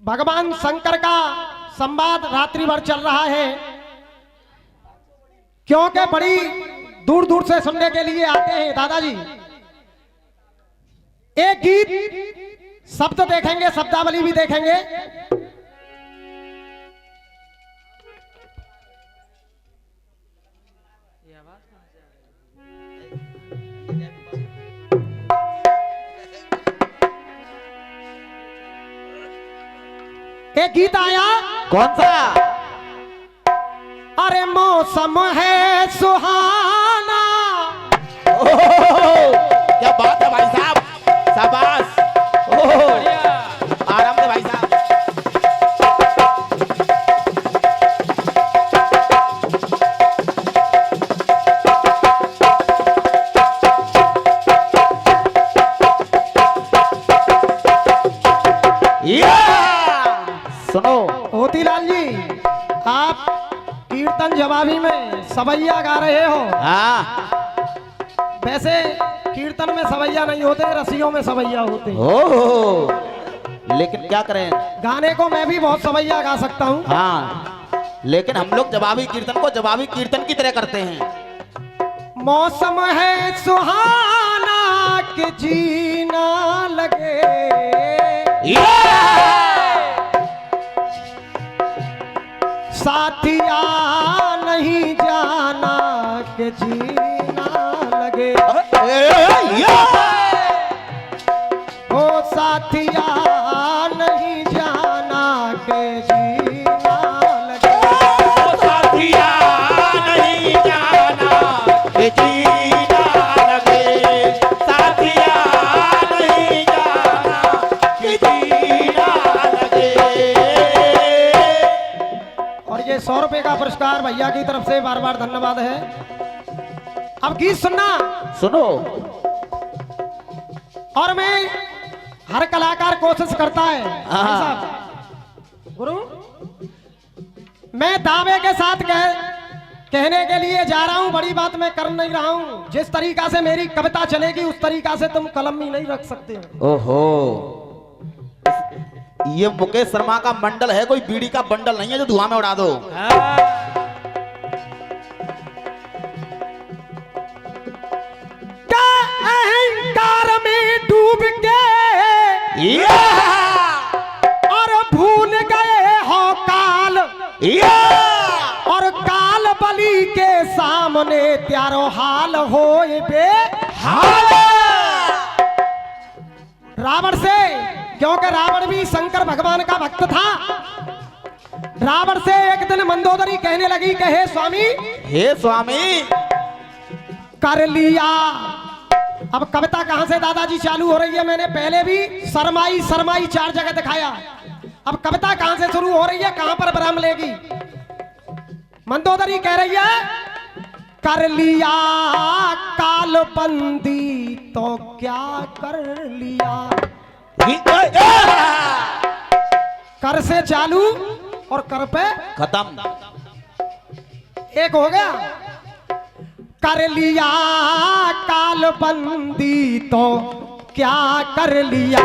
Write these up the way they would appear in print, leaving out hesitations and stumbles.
भगवान शंकर का संवाद रात्रि भर चल रहा है, क्योंकि बड़ी दूर दूर से सुनने के लिए आते हैं। दादाजी एक गीत शब्द देखेंगे, शब्दावली भी देखेंगे। एक गीत आया, कौन सा? अरे मौसम है सुहाना। क्या बात है भाई साहब, शाबाश। आराम से भाई साहब। सुनो मोतीलाल जी, आप कीर्तन जवाबी में सवैया गा रहे हो। हाँ, वैसे कीर्तन में सवैया नहीं होते, रसियों में सवैया होते हैं। ओह, लेकिन क्या करें, गाने को मैं भी बहुत सवैया गा सकता हूँ। हाँ, लेकिन हम लोग जवाबी कीर्तन को जवाबी कीर्तन की तरह करते हैं। मौसम है सुहाना कि जीना लगे, साथिया नहीं जाना कि जीना लगे। ओ साथिया नहीं जाना कि जीना लगे। साथिया नहीं जाना कि जीना लगे, साथिया नहीं जाना कि जीना लगे। और ये 100 रुपए का पुरस्कार भैया की तरफ से बार बार धन्यवाद है। अब गीत सुनना, सुनो। और मैं हर कलाकार कोशिश करता है। हाँ। भाई साहब, गुरु मैं दावे के साथ कहने के लिए जा रहा हूं, बड़ी बात मैं कर नहीं रहा हूं। जिस तरीका से मेरी कविता चलेगी उस तरीका से तुम कलम ही नहीं रख सकते हो। ओहो, ये मुकेश शर्मा का मंडल है, कोई बीड़ी का बंडल नहीं है जो धुआं में उड़ा दो। क्या अहंकार में डूब के और भूल गए हो काल, और काल बलि के सामने त्यारो हाल होए बे हाल। रावण से, क्योंकि रावण भी शंकर भगवान का भक्त था, रावण से एक दिन मंदोदरी कहने लगी कि हे स्वामी, हे स्वामी, कर लिया। अब कविता कहां से दादाजी चालू हो रही है, मैंने पहले भी शर्माई शर्माई 4 जगह दिखाया। अब कविता कहां से शुरू हो रही है, कहां पर विराम लेगी? मंदोदरी कह रही है, कर लिया कालबंदी तो क्या कर लिया। कर से चालू और कर पे खत्म। एक हो गया। कर लिया कालबंदी तो क्या कर लिया।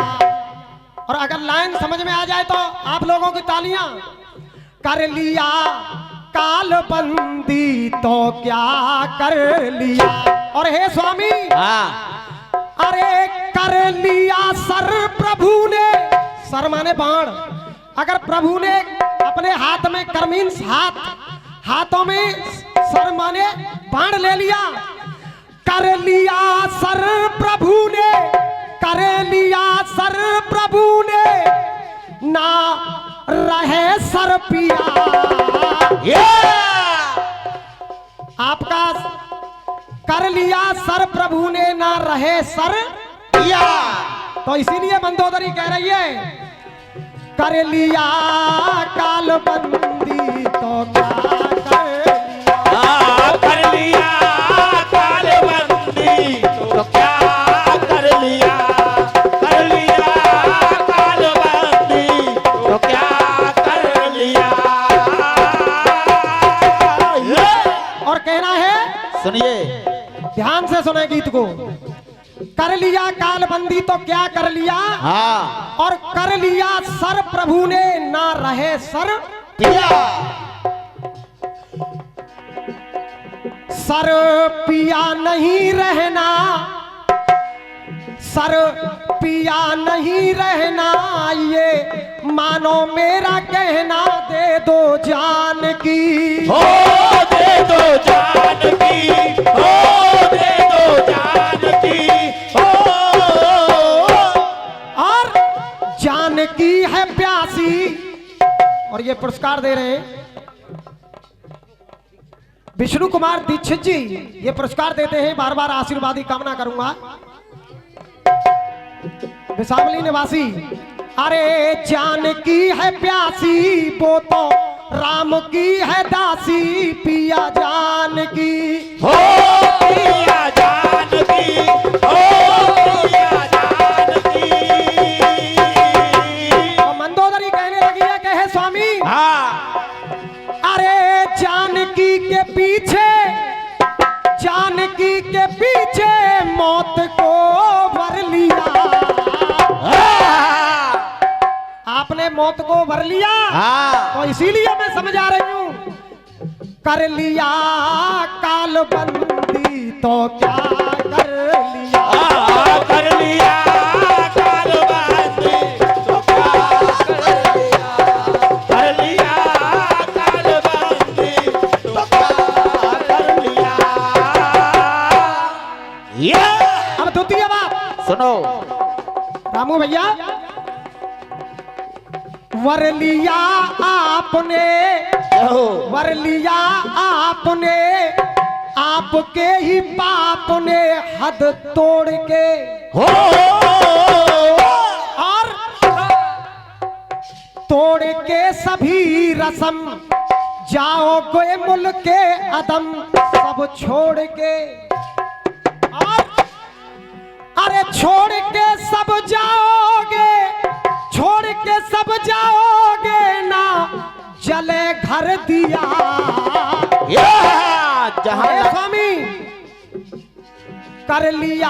और अगर लाइन समझ में आ जाए तो आप लोगों की तालियां। कर लिया कालबंदी तो क्या कर लिया। और हे स्वामी, अरे कर लिया सर प्रभु ने, सर माने बाण। अगर प्रभु ने अपने हाथ में करमीन्स हाथों में सर माने बाण ले लिया, कर लिया सर प्रभु ने, कर लिया सर प्रभु ने, ना रहे सर पिया। आपका कर लिया सर प्रभु ने, ना रहे सर पिया। तो इसीलिए मंदोदरी कह रही है, कर लिया कालबंदी तो क्या कर लिया। कर लिया कालबंदी तो क्या कर लिया, कर लिया कालबंदी तो क्या कर लिया। और कहना है, सुनिए, ध्यान से सुने गीत को। कर लिया कालबंदी तो क्या कर लिया, हाँ और कर लिया सर प्रभु ने, ना रहे सर पिया। सर पिया नहीं रहना, सर पिया नहीं रहना, ये मानो मेरा कहना, दे दो जान की, हो दे दो जान की, हो दे दो जान की, हो। और जान की है प्यासी। और ये पुरस्कार दे रहे हैं विष्णु कुमार दीक्षित जी, ये पुरस्कार देते हैं, बार बार आशीर्वाद की कामना करूंगा। विसावली निवासी, अरे जान की है प्यासी, वो तो राम की है दासी, पिया जान की, हो पिया जान की, हो पिया जान की। और मंदोदरी कहने लगी है, कहे स्वामी, हाँ अरे जानकी के पीछे, जानकी के पीछे मौत को वर लिया, आपने मौत को वर लिया, हाँ तो इसीलिए मैं समझा रही हूं, कर लिया कालबंदी तो क्या कर लिया, कर लिया कालबंदी तो क्या कर लिया, कर लिया कालबंदी तो क्या कर लिया। ये अब द्वितीय बात सुनो रामू भैया, वर लिया आपने, वर लिया आपने, आपके ही पाप ने हद तोड़ के, हो और तोड़ के सभी रस्म, जाओगे मुल्क के अदम सब छोड़ के, और अरे छोड़ के सब जाओगे, छोड़ के सब जाओगे ना, जले घर दिया, जहां स्वामी कर लिया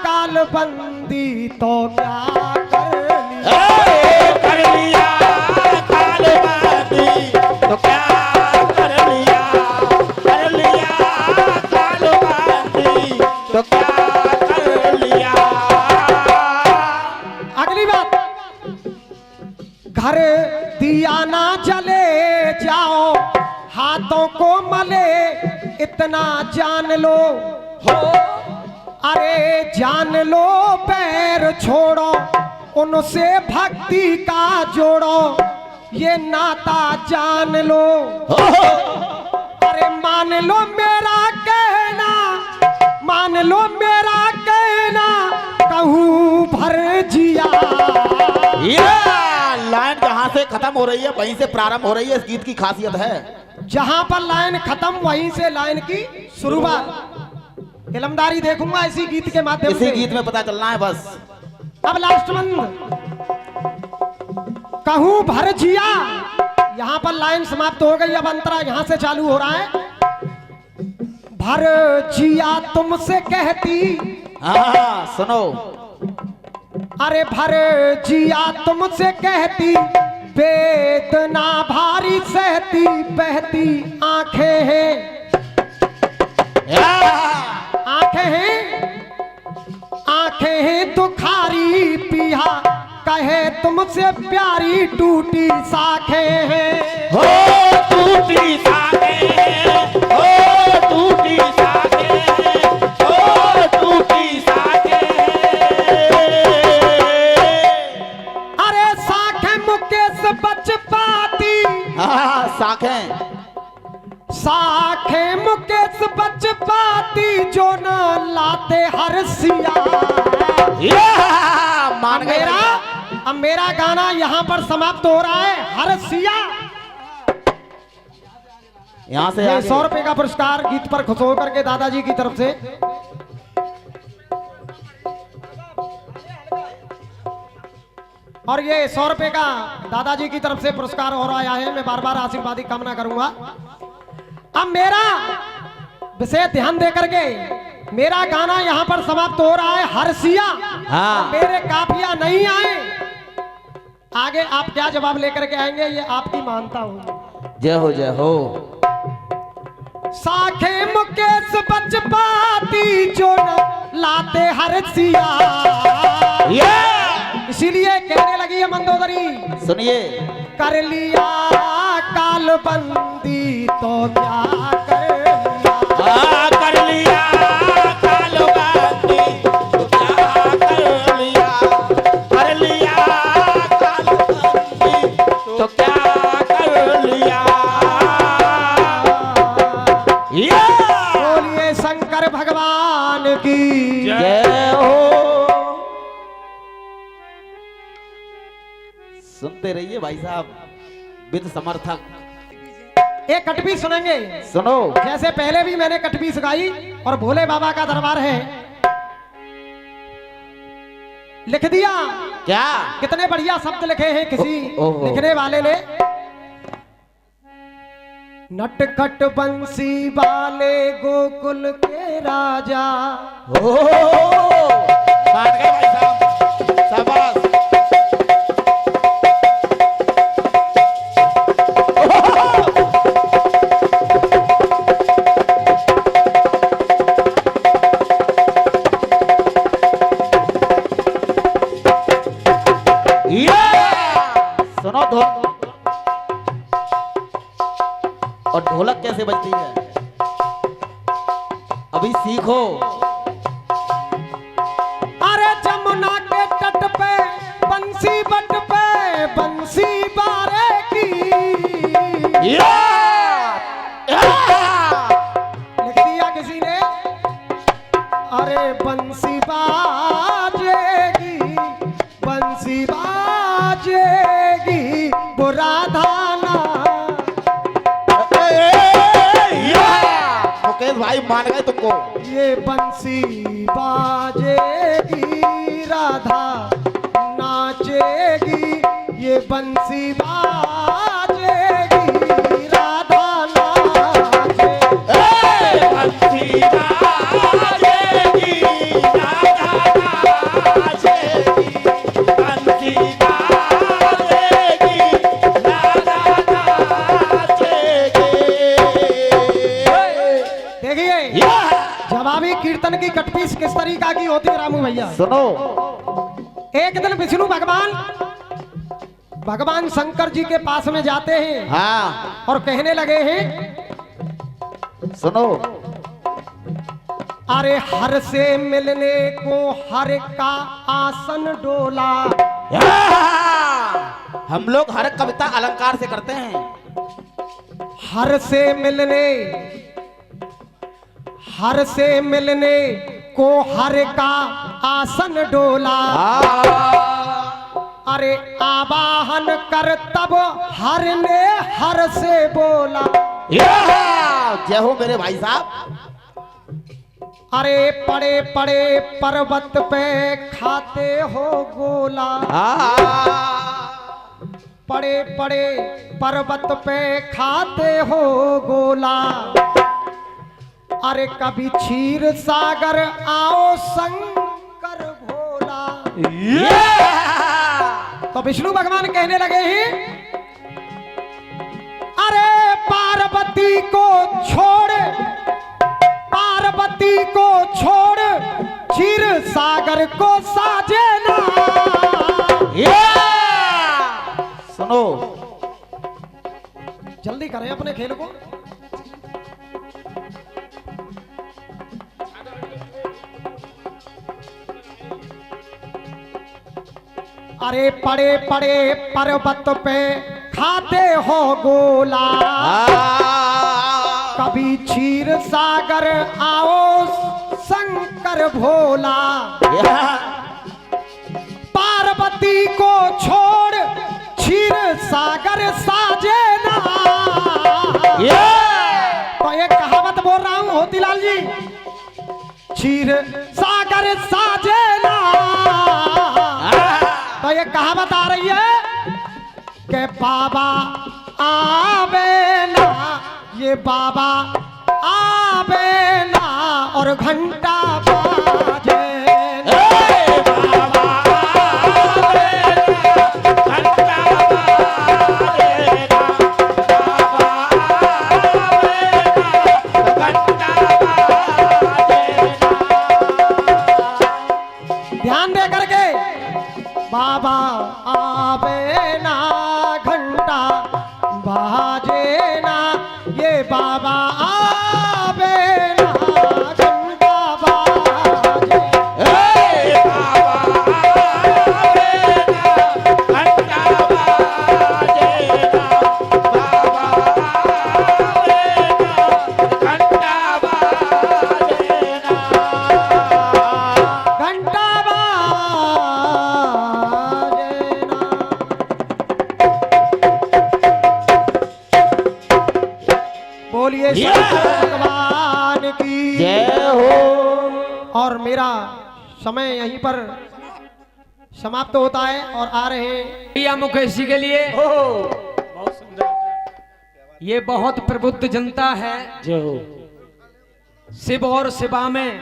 कालबंदी तो क्या कर लिया, कर लिया कालबंदी तो क्या कर लिया, कर लिया कालबंदी तो क्या कर लिया। अगली बात, घर दिया ना जले जाओ, हाथों को मले इतना जान लो, हो अरे जान लो, पैर छोड़ो उनसे भक्ति का जोड़ो, ये नाता जान लो, अरे मान लो मेरा कहना, मान लो मेरा कहना, कहूँ भर जिया। लाइन जहां से खत्म हो रही है वहीं से प्रारंभ हो रही है, इस गीत की खासियत है। जहां पर लाइन खत्म वहीं से लाइन की शुरुआत। इलमदारी देखूंगा इसी गीत के माध्यम से, इसी गीत में पता चलना है बस। अब लास्ट बंद, कहूं भर जिया, यहां पर लाइन समाप्त हो गई, अब अंतरा यहां से चालू हो रहा है। भर जिया तुमसे कहती, हाँ सुनो, अरे भर जिया तुमसे कहती, वेदना भारी सहती, बहती आंखें हैं, आंखें हैं, आंखें हैं दुखारी, पिया कहे तुमसे प्यारी, टूटी साखें हैं, हो टूटी साखें, हो टूटी साखें, हो टूटी साखें। अरे साखें मुकेश बच पाती, हाँ साखें, साखें मुकेश बच पाती, जो न लाते हर सिया। मान गए। अब मेरा गाना यहाँ पर समाप्त हो रहा है, हर सिया। यहाँ से 100 रुपए का पुरस्कार गीत पर खुश होकर के दादाजी की तरफ से। और ये 100 रुपए का दादाजी की तरफ से पुरस्कार और आया है, मैं बार बार आशीर्वाद की कामना करूंगा। अब मेरा विषय ध्यान दे करके मेरा गाना यहाँ पर समाप्त हो रहा है। हर्षिया हाँ। मेरे काफिया नहीं आए, आगे आप क्या जवाब लेकर के आएंगे ये आपकी मानता हूँ। जय हो जय हो। साखे मुकेश बचपाती जो न लाते हर्षिया, इसीलिए कहने लगी है मंदोदरी, सुनिए। कर लिया कालबंदी तो क्या कर लिया, कर लिया कालबंदी तो क्या कर लिया, कर लिया कालबंदी तो क्या कर लिया। बोलिए शंकर भगवान की जय हो। सुनते रहिए भाई साहब, विद समर्थक। एक कटपी सुनेंगे। सुनो। जैसे पहले भी मैंने कटपी गाई और भोले बाबा का दरबार है, लिख दिया। क्या कितने बढ़िया शब्द लिखे हैं किसी ओहो। लिखने वाले ने। नटखट बंसी वाले गोकुल के राजा, मान गए भाई साहब, शाबाश। सुनो ढोलक, और ढोलक कैसे बजती है अभी सीखो। अरे जमुना के तट पे बंसी बट पे बंसी बारे की, लिख दिया किसी ने। अरे बंसी बाजेगी बंसी बाजेगी वो राधाना। मुकेश भाई मान गए तुमको। ये बंसी बाजेगी राधा नाचेगी, ये बंसी बाजेगी राधा नाचे। बंसी बाजेगी राधा नाचेगी, बंसी बाजेगी राधा नाचेगी। देखिए जवाबी कीर्तन की कटपीस किस तरीका की होती है रामू भैया। सुनो। एक दिन विष्णु भगवान शंकर जी के पास में जाते हैं। हाँ। और कहने लगे हैं, सुनो। अरे हर से मिलने को हर का आसन डोला। हम लोग हर कविता अलंकार से करते हैं। हर से मिलने को हर का आसन डोला। अरे आवाहन कर तब हर ने हर से बोला। जय हो मेरे भाई साहब। अरे पड़े पड़े पर्वत पे खाते हो गोला। पड़े पड़े पर्वत पे खाते हो गोला। अरे कभी क्षीर सागर आओ शंकर भोला। तो विष्णु भगवान कहने लगे हैं, अरे पार्वती को छोड़ क्षीर सागर को साजे ना। सुनो। जल्दी करें अपने खेल को। अरे पड़े पड़े पर्वत पे खाते हो गोला। कभी क्षीर सागर आओ शंकर भोला। पार्वती को छोड़ क्षीर सागर साजे ना। तो एक कहावत बोल रहा हूं होतीलाल जी, क्षीर सागर साजे ना। तो ये कहावत आ रही है कि बाबा आवे ना, ये बाबा आवे ना और और घंटा बाजे ना। ध्यान दे करके बाबा आवे ना घंटा बाजे ना, ये बाबा आवे ना घंटा बाजे। घंटा बाजे ना। बोलिए शंकर भगवान की जय हो। और मेरा समय यहीं पर समाप्त होता है और आ रहे हैं प्रिया मुकेश जी के लिए। बहुत सुंदर। ये बहुत प्रबुद्ध जनता है। जय हो। शिव और शिवा में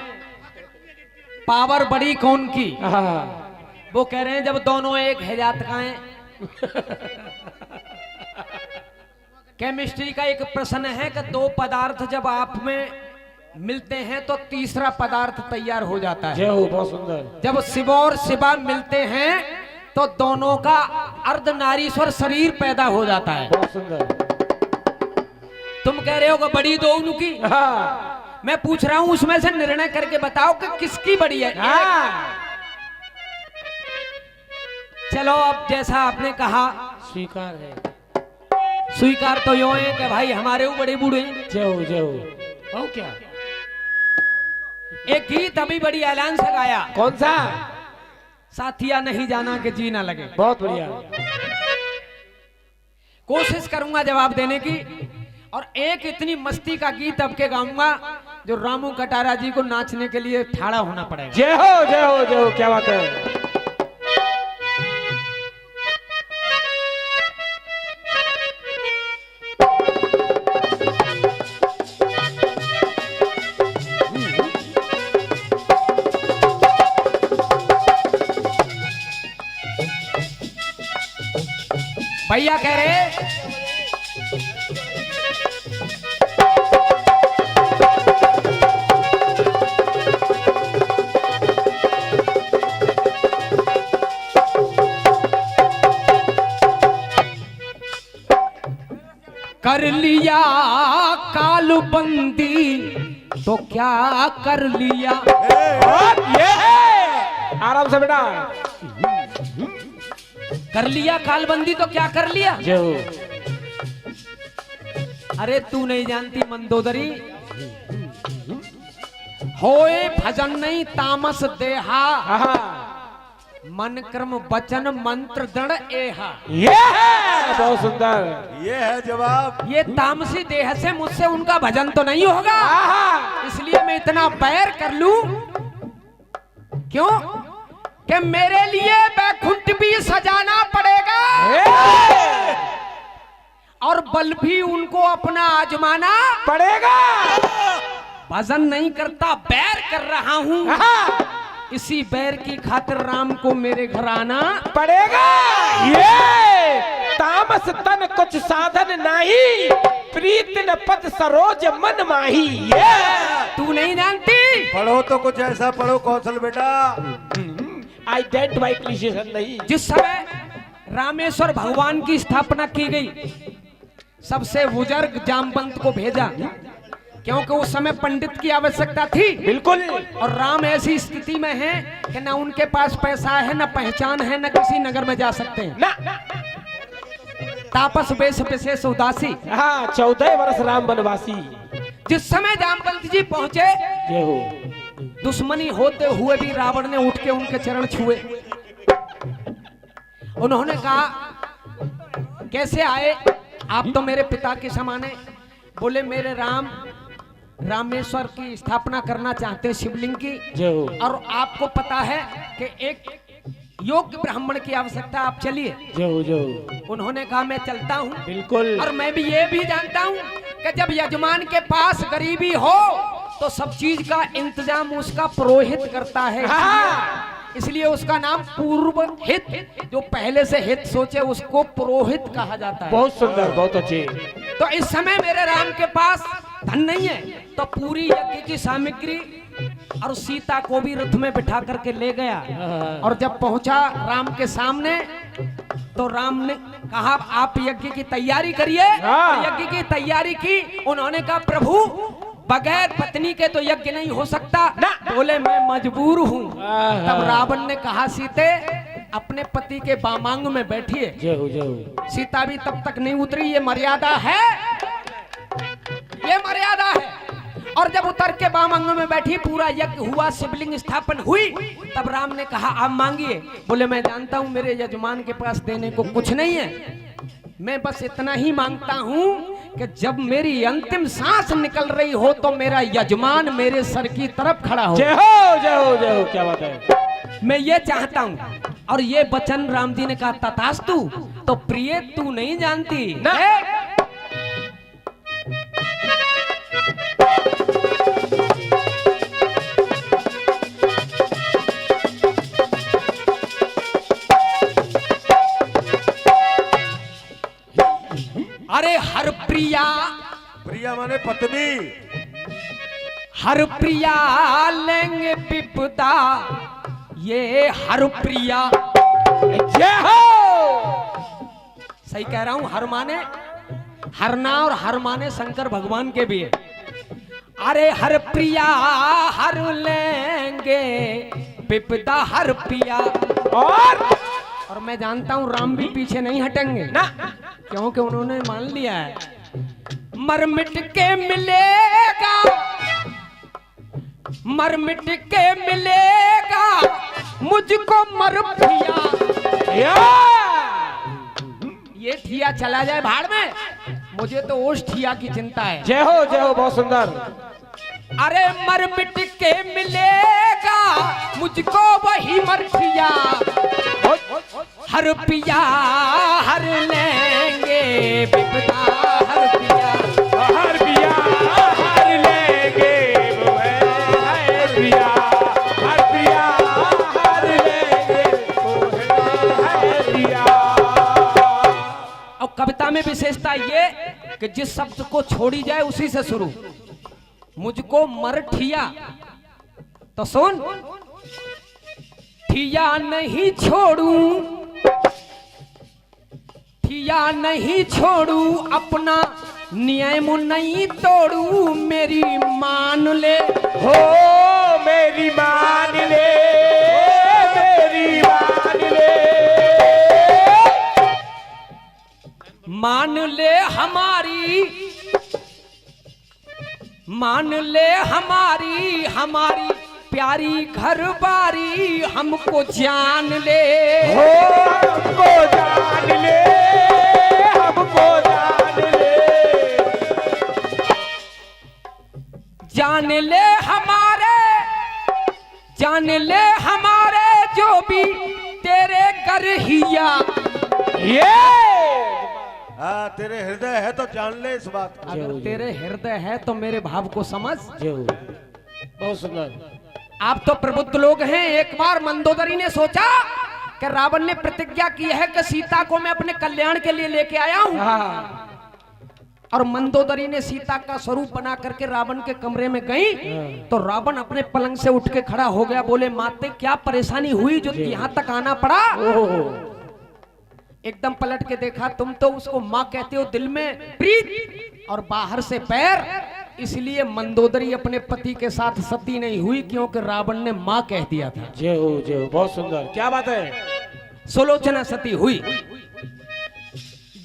पावर बड़ी कौन की। वो कह रहे हैं जब दोनों एक है जातकाएं। केमिस्ट्री का एक प्रश्न है कि दो पदार्थ जब आप में मिलते हैं तो तीसरा पदार्थ तैयार हो जाता है। जय हो। बहुत सुंदर। जब शिव और शिवा मिलते हैं तो दोनों का अर्धनारीश्वर शरीर पैदा हो जाता है। बहुत सुंदर। तुम कह रहे हो कि बड़ी दो उनकी। हाँ। मैं पूछ रहा हूं उसमें से निर्णय करके बताओ कि किसकी बड़ी है। चलो अब जैसा आपने कहा स्वीकार है। स्वीकार तो यो है कि भाई हमारे वो बड़े बूढ़े हैं। जय हो। जय हो। और क्या? एक गीत अभी बड़ी ऐलान से गाया। कौन सा? साथिया नहीं जाना कि जी ना लगे। बहुत बढ़िया। कोशिश करूंगा जवाब देने की। और एक इतनी मस्ती का गीत अब के गाऊंगा जो रामू कटारा जी को नाचने के लिए ठाड़ा होना पड़ेगा। जय हो। जय हो। जय हो। क्या बात है। भैया कह रहे कर लिया कालबंदी तो क्या कर लिया। ये आराम से बेटा। कर लिया कालबंदी तो क्या कर लिया। जय हो। अरे तू नहीं जानती मंदोदरी होए भजन नहीं तामस देहा मन कर्म वचन मंत्र दृढ़ एहा। ये है। बहुत सुंदर। ये है जवाब। ये तामसी देह से मुझसे उनका भजन तो नहीं होगा, इसलिए मैं इतना बैर कर लूं। क्यों कि मेरे लिए बैकुंठ भी सजाना पड़ेगा और बल भी उनको अपना आजमाना पड़ेगा। भजन नहीं करता बैर कर रहा हूं। इसी बैर की खातिर राम को मेरे घर आना पड़ेगा। ये तामस तन कुछ साधन नहीं, प्रीत न पद सरोज मन माही। ये तू नहीं जानती। पढ़ो तो कुछ ऐसा पढ़ो कौशल बेटा। आइडेंटिफिकेशन नहीं। जिस समय रामेश्वर भगवान की स्थापना की गई सबसे बुजुर्ग जामवंत को भेजा, क्योंकि उस समय पंडित की आवश्यकता थी। बिल्कुल। और राम ऐसी स्थिति में है कि न उनके पास पैसा है, न पहचान है, न किसी नगर में जा सकते हैं। ना। तापस वेश विशेष उदासी। हाँ, 14 वर्ष राम वनवासी। जिस समय जामवंत जी पहुंचे, जय हो। दुश्मनी होते हुए भी रावण ने उठ के उनके चरण छुए। उन्होंने कहा कैसे आए आप, तो मेरे पिता के समान है। बोले मेरे राम रामेश्वर की स्थापना करना चाहते हैं, शिवलिंग की। जय हो। और आपको पता है कि एक योग्य ब्राह्मण की आवश्यकता, आप चलिए। जय हो। जय हो। उन्होंने कहा मैं चलता हूँ। बिल्कुल। और मैं भी ये भी जानता हूँ कि जब यजमान के पास गरीबी हो तो सब चीज का इंतजाम उसका पुरोहित करता है, इसलिए उसका नाम पूर्वहित, जो पहले से हित सोचे उसको पुरोहित कहा जाता है। बहुत सुंदर, बहुत अच्छे। तो इस समय मेरे राम के पास धन नहीं है, तो पूरी यज्ञ की सामग्री और सीता को भी रथ में बिठा करके ले गया। और जब पहुंचा राम के सामने तो राम ने कहा आप यज्ञ की तैयारी करिए। यज्ञ की तैयारी की। उन्होंने कहा प्रभु बगैर पत्नी के तो यज्ञ नहीं हो सकता। बोले मैं मजबूर हूँ। तब रावण ने कहा सीते अपने पति के बामांग में बैठिए। सीता भी तब तक नहीं उतरी। ये मर्यादा है, ये मर्यादा है। और जब उतर के बामांग में बैठी, पूरा यज्ञ हुआ, शिवलिंग स्थापन हुई। तब राम ने कहा आप मांगिए। बोले मैं जानता हूं मेरे यजमान के पास देने को कुछ नहीं है, मैं बस इतना ही मांगता हूं कि जब मेरी अंतिम सांस निकल रही हो तो मेरा यजमान मेरे सर की तरफ खड़ा हो। जय हो जय हो जय हो। क्या बात है, मैं ये चाहता हूं। और ये वचन राम जी ने कहा तथास्तु। तो प्रिय तू नहीं जानती ना? अरे हर प्रिया, प्रिया माने पत्नी, हर प्रिया लेंगे विपदा, ये हर प्रिया। जय हो। सही कह रहा हूं। हर माने हरना और हर माने शंकर भगवान के भी है। अरे हर प्रिया हर लेंगे विपदा हर प्रिया। और मैं जानता हूं राम भी पीछे नहीं हटेंगे ना, क्योंकि उन्होंने मान लिया है मर मिट के मिलेगा, मर मिट के मिलेगा मुझको मर प्रिया। ये ठिया चला जाए भाड़ में, मुझे तो उस ठिया की चिंता है। जय हो बहुत सुंदर। अरे मर मिट के मिलेगा मुझको वही मर प्रिया, हर पिया हर लेंगे विपदा हर पिया, हर पिया हर लेंगे वो है हर पिया, हर पिया हर लेंगे वो है हर पिया। और कविता में विशेषता ये कि जिस शब्द को छोड़ी जाए उसी से शुरू। मुझको मर ठिया, तो सुन ठिया नहीं छोड़ू, ठिया नहीं छोड़ू अपना नियम नहीं तोड़ू, मेरी मान ले हो मेरी मान ले, मेरी मान ले, मान ले हमारी, मान ले हमारी, हमारी प्यारी घर बारी, हमको जान ले हो हमको जान ले, हमको जान ले, जान ले हमारे, जान ले हमारे जो भी तेरे गरहिया। ये हाँ तेरे हृदय है तो जान ले इस बात को। अगर तेरे हृदय है तो मेरे भाव को समझ। बहुत सुंदर। आप तो प्रबुद्ध लोग हैं। एक बार मंदोदरी ने सोचा कि रावण ने प्रतिज्ञा की है कि सीता को मैं अपने कल्याण के लिए लेके आया हूं। और मंदोदरी ने सीता का स्वरूप बना करके रावण के कमरे में गई तो रावण अपने पलंग से उठ के खड़ा हो गया। बोले माते क्या परेशानी हुई जो यहाँ तक आना पड़ा? एकदम पलट के देखा, तुम तो उसको माँ कहते हो, दिल में प्रीत और बाहर से पैर। इसलिए मंदोदरी अपने पति के साथ सती नहीं हुई क्योंकि रावण ने माँ कह दिया था। जय हो बहुत सुंदर। क्या बात है। सुलोचना सती हुई।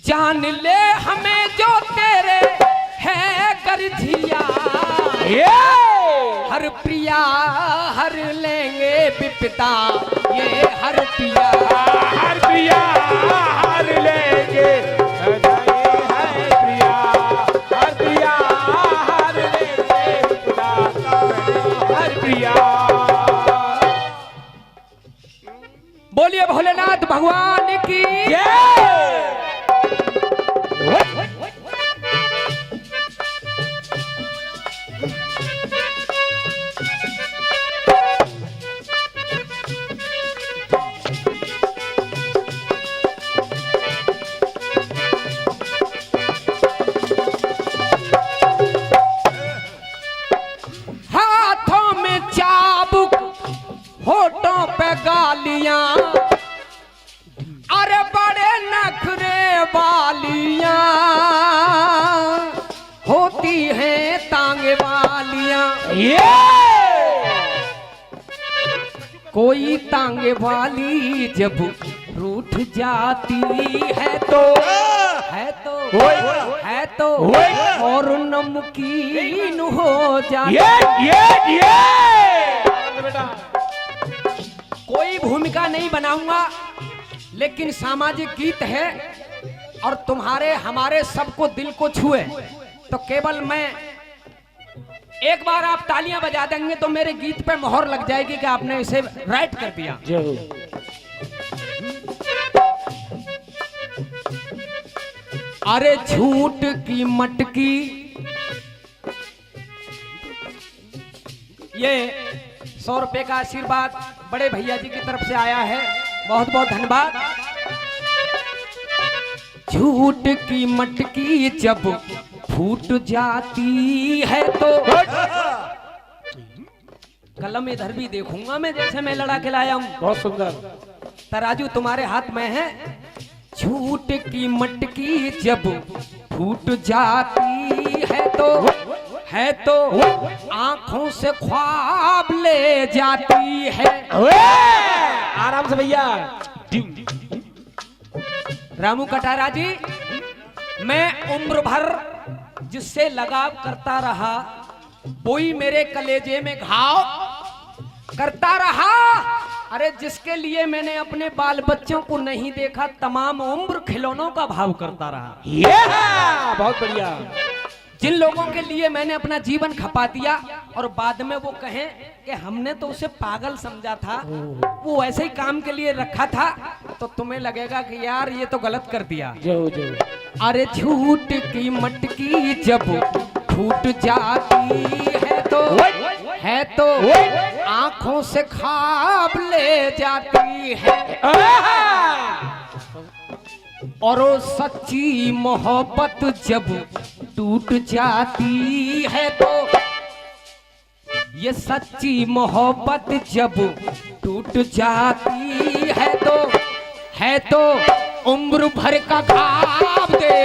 जान ले हमें जो तेरे है गर्जिया, हर प्रिया हर लेंगे विपदा, ये हर प्रिया हर प्रिया हर लेंगे, हर प्रिया हर प्रिया हर लेंगे विपदा, हर प्रिया। बोलिए भोलेनाथ भगवान की जय। कोई तांगे वाली जब रूठ जाती है तो और नमकीन हो जाती कोई भूमिका नहीं बनाऊंगा, लेकिन सामाजिक गीत है और तुम्हारे हमारे सबको दिल को छुए तो केवल मैं एक बार आप तालियां बजा देंगे तो मेरे गीत पे मोहर लग जाएगी कि आपने इसे राइट कर दिया। अरे झूठ की मटकी, ये 100 रुपए का आशीर्वाद बड़े भैया जी की तरफ से आया है, बहुत बहुत धन्यवाद। झूठ की मटकी जब फूट जाती है तो कलम इधर भी देखूंगा मैं, जैसे मैं लड़ा के लाया हूं। बहुत सुंदर। तराजू तुम्हारे हाथ में है। झूठ की मटकी जब फूट जाती है तो आंखों से ख्वाब ले जाती है। आराम से भैया। रामू कटारा जी, मैं उम्र भर जिससे लगाव करता रहा वही मेरे कलेजे में घाव करता रहा। अरे जिसके लिए मैंने अपने बाल बच्चों को नहीं देखा, तमाम उम्र खिलौनों का भाव करता रहा। बहुत बढ़िया। जिन लोगों के लिए मैंने अपना जीवन खपा दिया और बाद में वो कहें कि हमने तो उसे पागल समझा था, वो ऐसे ही काम के लिए रखा था, तो तुम्हें लगेगा कि यार ये तो गलत कर दिया। अरे झूठ की मटकी जब फूट जाती है तो आंखों से ख्वाब ले जाती है। और वो सच्ची मोहब्बत जब टूट जाती है तो, ये सच्ची मोहब्बत जब टूट जाती है तो उम्र भर का घाव दे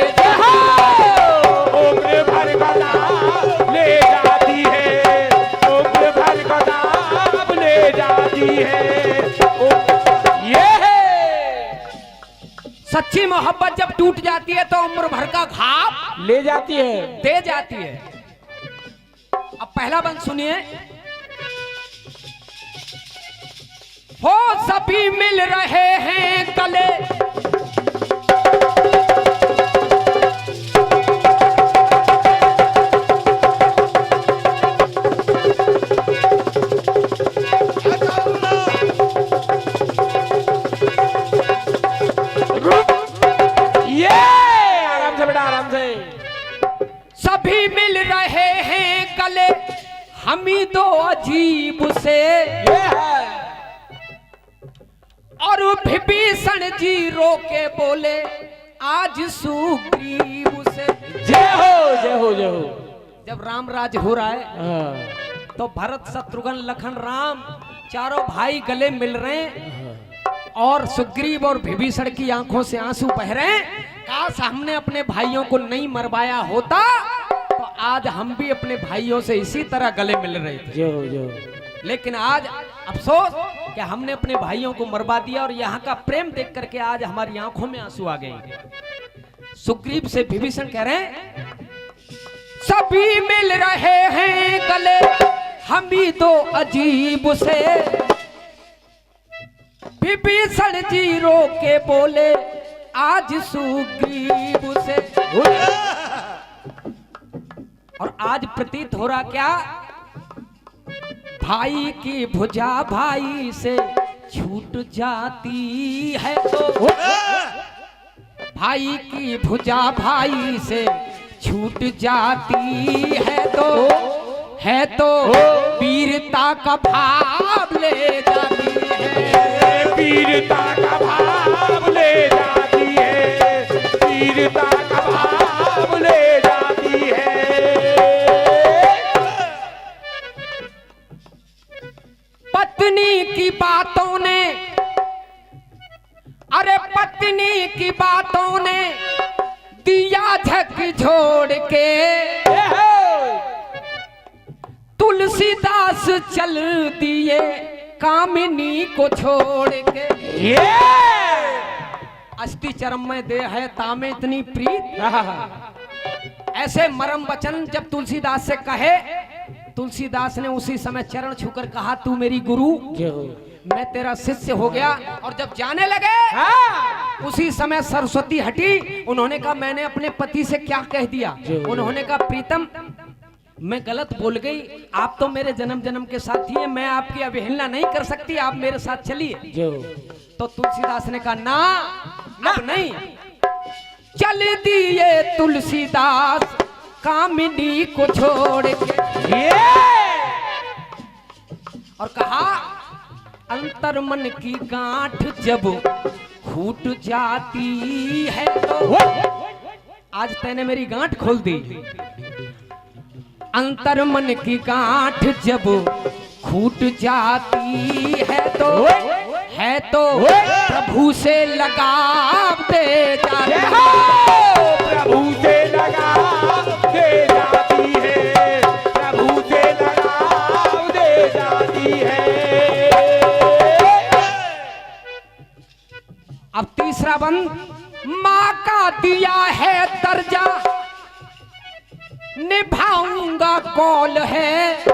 उम्र भर का दाम ले जाती है, उम्र भर का दाम ले जाती है। ये सच्ची मोहब्बत जब टूट जाती है तो उम्र भर का घाव ले जाती है, दे जाती है। अब पहला बंद सुनिए। हो सभी मिल रहे हैं गले, सभी मिल रहे हैं गले, हमी दो अजीब से, और विभीषण जी रोके बोले आज सुग्रीव से। जय हो जय हो जय हो। जब राम राज हो रहा है तो भरत शत्रुघ्न लखन राम चारों भाई गले मिल रहे हैं और सुग्रीव और विभीषण की आंखों से आंसू बह रहे हैं। काश हमने अपने भाइयों को नहीं मरवाया होता तो आज हम भी अपने भाइयों से इसी तरह गले मिल रहे थे। जय हो जय हो। लेकिन आज अफसोस कि हमने अपने भाइयों को मरवा दिया और यहाँ का प्रेम देख करके आज हमारी आंखों में आंसू आ गए। सुग्रीव से विभीषण कह रहे हैं सभी मिल रहे हैं गले, हम भी दो अजीब से, विभीषण जी रो के बोले आज सुग्रीव से। और आज प्रतीत हो रहा क्या, भाई की भुजा भाई से छूट जाती है तो, भाई की भुजा भाई से छूट जाती है तो वीरता का भाव ले जाती है, वीरता का भाव ले जाती है, वीरता का भाव ले जाती है। पत्नी की बातों ने, अरे पत्नी की बातों ने दिया झकझोर के, तुलसीदास चल दिए कामिनी को छोड़ के। ये अस्थि चरम में दे है तामे इतनी प्रीत। ऐसे मरम वचन जब तुलसीदास से कहे, तुलसीदास ने उसी समय चरण छूकर कहा तू मेरी गुरु, मैं तेरा शिष्य हो गया। और जब जाने लगे उसी समय सरस्वती हटी। उन्होंने कहा मैंने अपने पति से क्या कह दिया? उन्होंने कहा प्रीतम मैं गलत बोल गई, आप तो मेरे जन्म जन्म के साथी हैं, मैं आपकी अवहेलना नहीं कर सकती, आप मेरे साथ चलिए। तो तुलसीदास ने कहा ना अब नहीं। चल दिए तुलसीदास कामिनी को छोड़ के। और कहा अंतर मन की गांठ जब फूट जाती है तो, आज तैने मेरी गांठ खोल दी। अंतर मन की गांठ जब फूट जाती है तो प्रभु से लगाव दे जाती है। प्रभु से लगाव दे जाती है, प्रभु से लगाव दे जाती है। अब तीसरा बंद, माँ का दिया है दर्जा निभाऊंगा कौल है,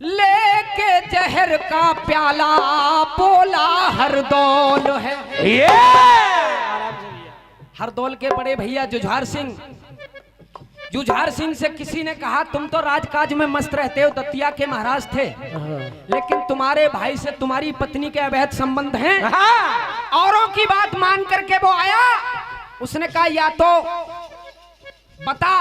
लेके जहर का प्याला बोला हरदौल है। हरदौल के बड़े भैया जुझार सिंह, जुझार सिंह से किसी ने कहा तुम तो राजकाज में मस्त रहते हो, दतिया के महाराज थे, लेकिन तुम्हारे भाई से तुम्हारी पत्नी के अवैध संबंध हैं। औरों की बात मान करके वो आया, उसने कहा या तो बता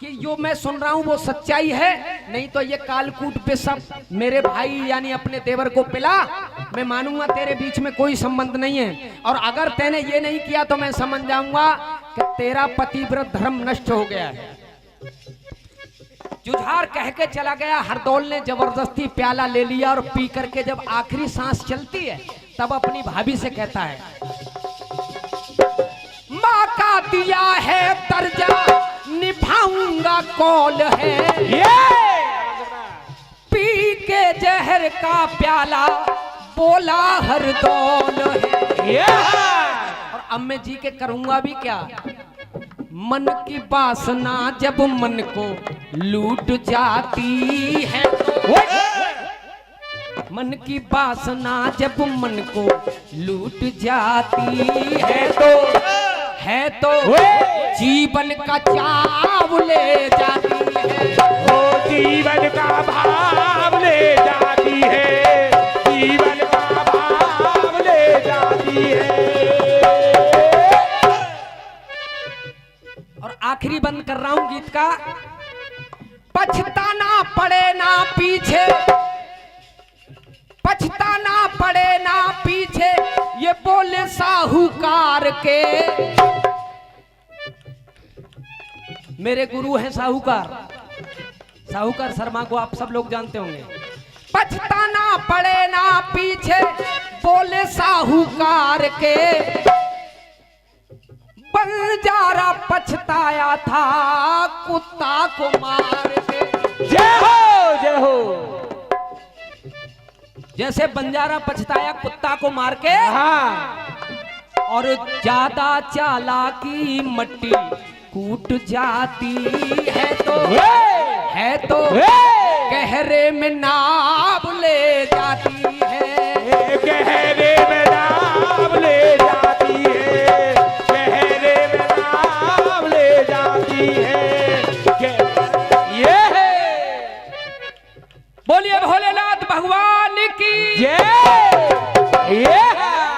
कि जो मैं सुन रहा हूं वो सच्चाई है, नहीं तो ये कालकूट पे सब मेरे भाई यानी अपने देवर को पिला, मैं मानूंगा तेरे बीच में कोई संबंध नहीं है। और अगर तैने ये नहीं किया तो मैं समझ जाऊंगा कि तेरा पतिव्रत धर्म नष्ट हो गया है। जुझार कह के चला गया। हरदौल ने जबरदस्ती प्याला ले लिया और पी करके जब आखिरी सांस चलती है तब अपनी भाभी से कहता है माँ का दिया है दर्जा निभाऊंगा कौल है, पी के जहर का प्याला बोला हरदौल है। और अब मैं जी के करूंगा भी क्या, मन की वासना जब मन को लूट जाती है, मन की वासना जब मन को लूट जाती है तो जीवन का चाव ले जाती है। ओ जीवन का भाव ले जाती है, जीवन का भाव ले जाती है। और आखिरी बंद कर रहा हूं गीत का। पछताना पड़े ना पीछे, पछताना पड़े ना पीछे, ये बोले साहूकार के। मेरे गुरु हैं साहूकार, साहूकार शर्मा को आप सब लोग जानते होंगे। पछताना पड़े ना पीछे, बोले साहूकार के। बंजारा पछताया था कुत्ता को मार के। जय हो जय हो। जैसे बंजारा पछताया कुत्ता को मार के, और ज्यादा चालाकी मट्टी कूट जाती है तो गहरे में नाव ले